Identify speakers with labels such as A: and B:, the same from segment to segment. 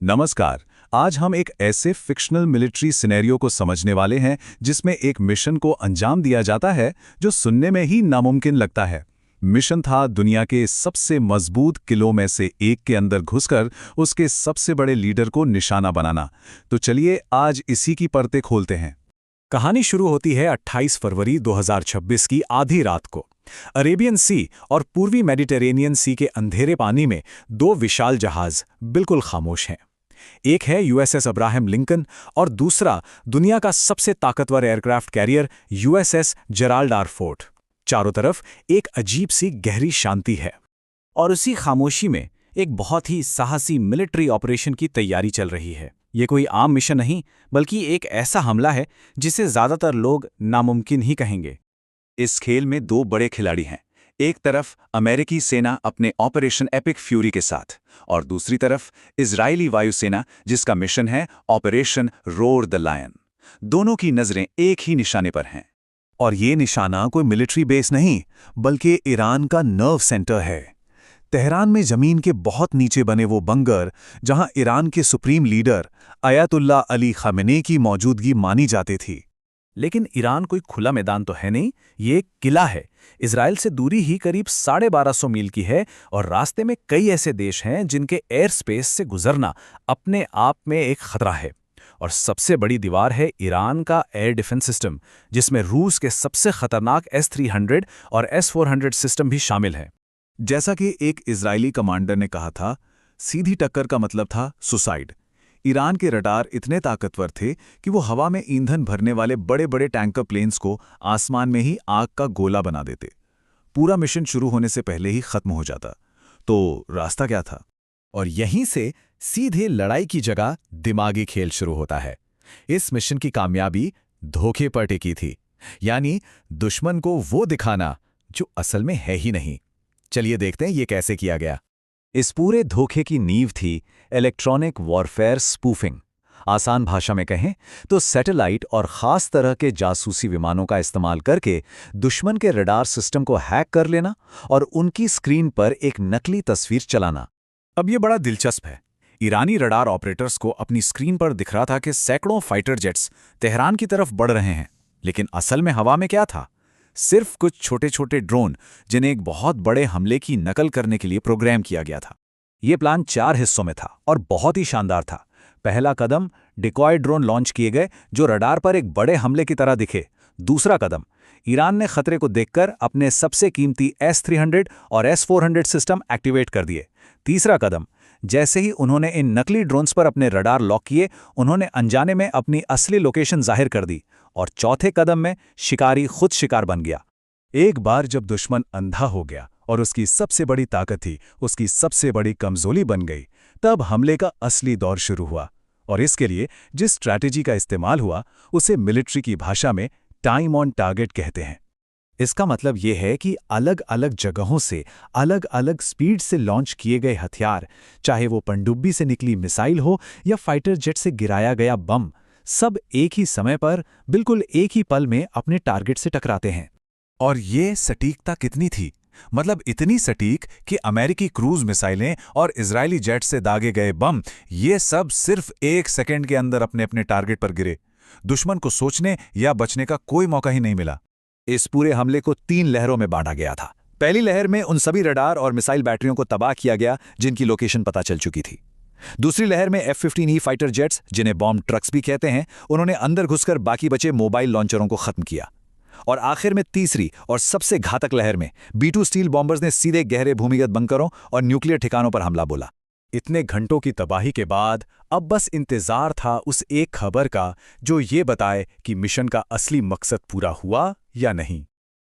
A: नमस्कार। आज हम एक ऐसे फिक्शनल मिलिट्री सिनेरियो को समझने वाले हैं जिसमें एक मिशन को अंजाम दिया जाता है जो सुनने में ही नामुमकिन लगता है। मिशन था दुनिया के सबसे मजबूत किलों में से एक के अंदर घुसकर उसके सबसे बड़े लीडर को निशाना बनाना। तो चलिए आज इसी की परतें खोलते हैं।
B: कहानी शुरू होती है 28 फरवरी 2026 की आधी रात को। अरेबियन सी और पूर्वी मेडिटेरेनियन सी के अंधेरे पानी में दो विशाल जहाज बिल्कुल खामोश हैं। एक है यूएसएस अब्राहम लिंकन और दूसरा दुनिया का सबसे ताकतवर aircraft carrier USS Gerald R Ford. चारों तरफ एक अजीब सी गहरी शांति है और उसी खामोशी में एक बहुत ही साहसी मिलिट्री ऑपरेशन की तैयारी चल रही है। ये कोई आम मिशन नहीं, बल्कि एक ऐसा हमला है जिसे ज्यादातर लोग नामुमकिन ही कहेंगे।
A: इस खेल में दो बड़े खिलाड़ी हैं। एक तरफ अमेरिकी सेना अपने ऑपरेशन एपिक फ्यूरी के साथ और दूसरी तरफ इजरायली वायुसेना जिसका मिशन है ऑपरेशन रोर द लायन। दोनों की नजरें एक ही निशाने पर हैं। और ये निशाना कोई मिलिट्री बेस नहीं, बल्कि ईरान का नर्व सेंटर है। तेहरान में जमीन के बहुत नीचे बने वो बंगर जहां ईरान के supreme leader Ayatollah Ali Khamenei की मौजूदगी मानी जाती थी।
B: लेकिन ईरान कोई खुला मैदान तो है नहीं, ये एक किला है। इजराइल से दूरी ही करीब 1250 मील की है और रास्ते में कई ऐसे देश हैं जिनके एयर स्पेस से गुजरना अपने आप में एक खतरा है। और सबसे बड़ी दीवार है ईरान का एयर डिफेंस सिस्टम, जिसमें रूस के सबसे खतरनाक S-300 और S-400 सिस्टम भी शामिल हैं।
A: जैसा कि एक इजरायली कमांडर ने कहा था, सीधी टक्कर का मतलब था सुसाइड। ईरान के रडार इतने ताकतवर थे कि वो हवा में ईंधन भरने वाले बड़े बड़े टैंकर प्लेन्स को आसमान में ही आग का गोला बना देते। पूरा मिशन शुरू होने से पहले ही खत्म हो जाता। तो रास्ता क्या था?
B: और यहीं से सीधे लड़ाई की जगह दिमागी खेल शुरू होता है। इस मिशन की कामयाबी धोखे पर टिकी थी, यानी दुश्मन को वो दिखाना जो असल में है ही नहीं। चलिए देखते हैं ये कैसे किया गया।
A: इस पूरे धोखे की नींव थी इलेक्ट्रॉनिक वॉरफेयर स्पूफिंग। आसान भाषा में कहें तो सैटेलाइट और ख़ास तरह के जासूसी विमानों का इस्तेमाल करके दुश्मन के रडार सिस्टम को हैक कर लेना और उनकी स्क्रीन पर एक नकली तस्वीर चलाना।
B: अब ये बड़ा दिलचस्प है। ईरानी रडार ऑपरेटर्स को अपनी स्क्रीन पर दिख रहा था कि सैकड़ों फाइटर जेट्स तेहरान की तरफ बढ़ रहे हैं, लेकिन असल में हवा में क्या था? सिर्फ कुछ छोटे छोटे ड्रोन जिन्हें एक बहुत बड़े हमले की नकल करने के लिए प्रोग्राम किया गया था। ये प्लान 4 हिस्सों में था और बहुत ही शानदार था। पहला कदम, डिकॉय ड्रोन लॉन्च किए गए जो रडार पर एक बड़े हमले की तरह दिखे। दूसरा कदम, ईरान ने खतरे को देखकर अपने सबसे कीमती S-300 और S-400 सिस्टम एक्टिवेट कर दिए। तीसरा कदम, जैसे ही उन्होंने इन नकली ड्रोन्स पर अपने रडार लॉक किए, उन्होंने अनजाने में अपनी असली लोकेशन जाहिर कर दी। और चौथे कदम में शिकारी खुद शिकार बन गया। एक बार जब दुश्मन अंधा हो गया और उसकी सबसे बड़ी ताकत ही उसकी सबसे बड़ी कमजोरी बन गई, तब हमले का असली दौर शुरू हुआ। और इसके लिए जिस स्ट्रैटेजी का इस्तेमाल हुआ उसे मिलिट्री की भाषा में टाइम ऑन टारगेट कहते हैं। इसका मतलब ये है कि अलग अलग जगहों से अलग अलग स्पीड से लॉन्च किए गए हथियार, चाहे वो पनडुब्बी से निकली मिसाइल हो या फाइटर जेट से गिराया गया बम, सब एक ही समय पर बिल्कुल एक ही पल में अपने टारगेट से टकराते हैं।
A: और ये सटीकता कितनी थी? मतलब इतनी सटीक कि अमेरिकी क्रूज मिसाइलें और इजरायली जेट से दागे गए बम, ये सब सिर्फ 1 सेकंड के अंदर अपने अपने टारगेट पर गिरे। दुश्मन को सोचने या बचने का कोई मौका ही नहीं मिला।
B: इस पूरे हमले को 3 लहरों में बांटा गया था। पहली लहर में उन सभी रडार और मिसाइल बैटरियों को तबाह किया गया जिनकी लोकेशन पता चल चुकी थी। दूसरी लहर में F-15E फाइटर जेट्स, जिन्हें बॉम्ब ट्रक्स भी कहते हैं, उन्होंने अंदर घुसकर बाकी बचे मोबाइल लॉन्चरों को खत्म किया। और आखिर में तीसरी और सबसे घातक लहर में B-2 स्टील बॉम्बर्स ने सीधे गहरे भूमिगत बंकरों और न्यूक्लियर ठिकानों पर हमला बोला।
A: इतने घंटों की तबाही के बाद अब बस इंतजार था उस एक खबर का जो ये बताए कि मिशन का असली मकसद पूरा हुआ या नहीं।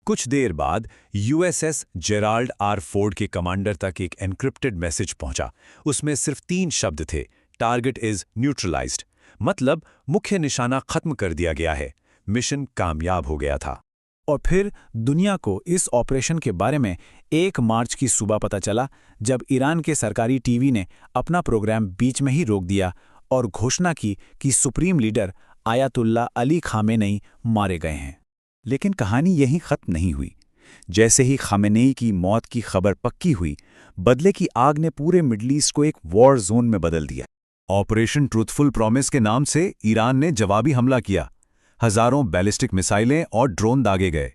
A: कुछ देर बाद यूएसएस जेराल्ड आर फोर्ड के कमांडर तक एक एन्क्रिप्टेड मैसेज पहुंचा। उसमें सिर्फ 3 शब्द थे, टारगेट इज न्यूट्रलाइज्ड। मतलब मुख्य निशाना खत्म कर दिया गया है, मिशन कामयाब हो गया था।
B: और फिर दुनिया को इस ऑपरेशन के बारे में 1 मार्च की सुबह पता चला, जब ईरान के सरकारी टीवी ने अपना प्रोग्राम बीच में ही रोक दिया और घोषणा की कि supreme leader ayatollah Ali Khamenei मारे गए हैं। लेकिन कहानी यहीं खत्म नहीं हुई। जैसे ही खामेनेई की मौत की खबर पक्की हुई, बदले की आग ने पूरे मिडल ईस्ट को एक वॉर जोन में बदल दिया। ऑपरेशन ट्रूथफुल प्रॉमिस के नाम से ईरान ने जवाबी हमला किया। हजारों बैलिस्टिक मिसाइलें और ड्रोन दागे गए।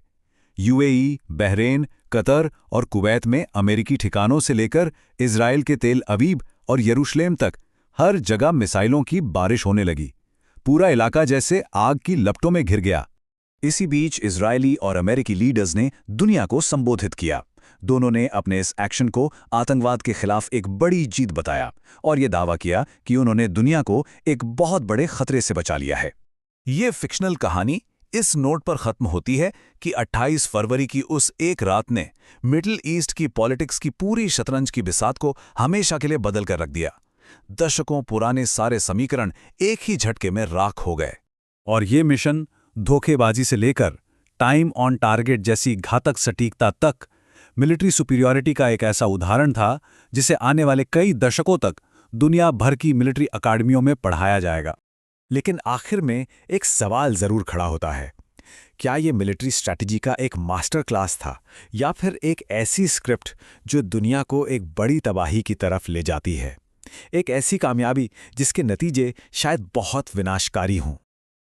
B: यूएई, बहरेन, कतर और कुवैत में अमेरिकी ठिकानों से लेकर इजराइल के तेल अवीव और यरूशलेम तक हर जगह मिसाइलों की बारिश होने लगी। पूरा इलाका जैसे आग की लपटों में घिर गया। इसी बीच इजरायली और अमेरिकी लीडर्स ने दुनिया को संबोधित किया। दोनों ने अपने इस एक्शन को आतंकवाद के खिलाफ एक बड़ी जीत बताया और ये दावा किया कि उन्होंने दुनिया को एक बहुत बड़े खतरे से बचा लिया है। ये फिक्शनल कहानी इस नोट पर खत्म होती है कि 28 फरवरी की उस एक रात ने मिडिल ईस्ट की पॉलिटिक्स की पूरी शतरंज की बिसात को हमेशा के लिए बदल कर रख दिया। दशकों पुराने सारे समीकरण एक ही झटके में राख हो गए।
C: और ये मिशन धोखेबाजी से लेकर टाइम ऑन टारगेट जैसी घातक सटीकता तक मिलिट्री सुपीरियॉरिटी का एक ऐसा उदाहरण था जिसे आने वाले कई दशकों तक दुनिया भर की मिलिट्री अकादमियों में पढ़ाया जाएगा।
B: लेकिन आखिर में एक सवाल जरूर खड़ा होता है, क्या ये मिलिट्री स्ट्रैटेजी का एक मास्टर क्लास था या फिर एक ऐसी स्क्रिप्ट जो दुनिया को एक बड़ी तबाही की तरफ ले जाती है? एक ऐसी कामयाबी जिसके नतीजे शायद बहुत विनाशकारी हों।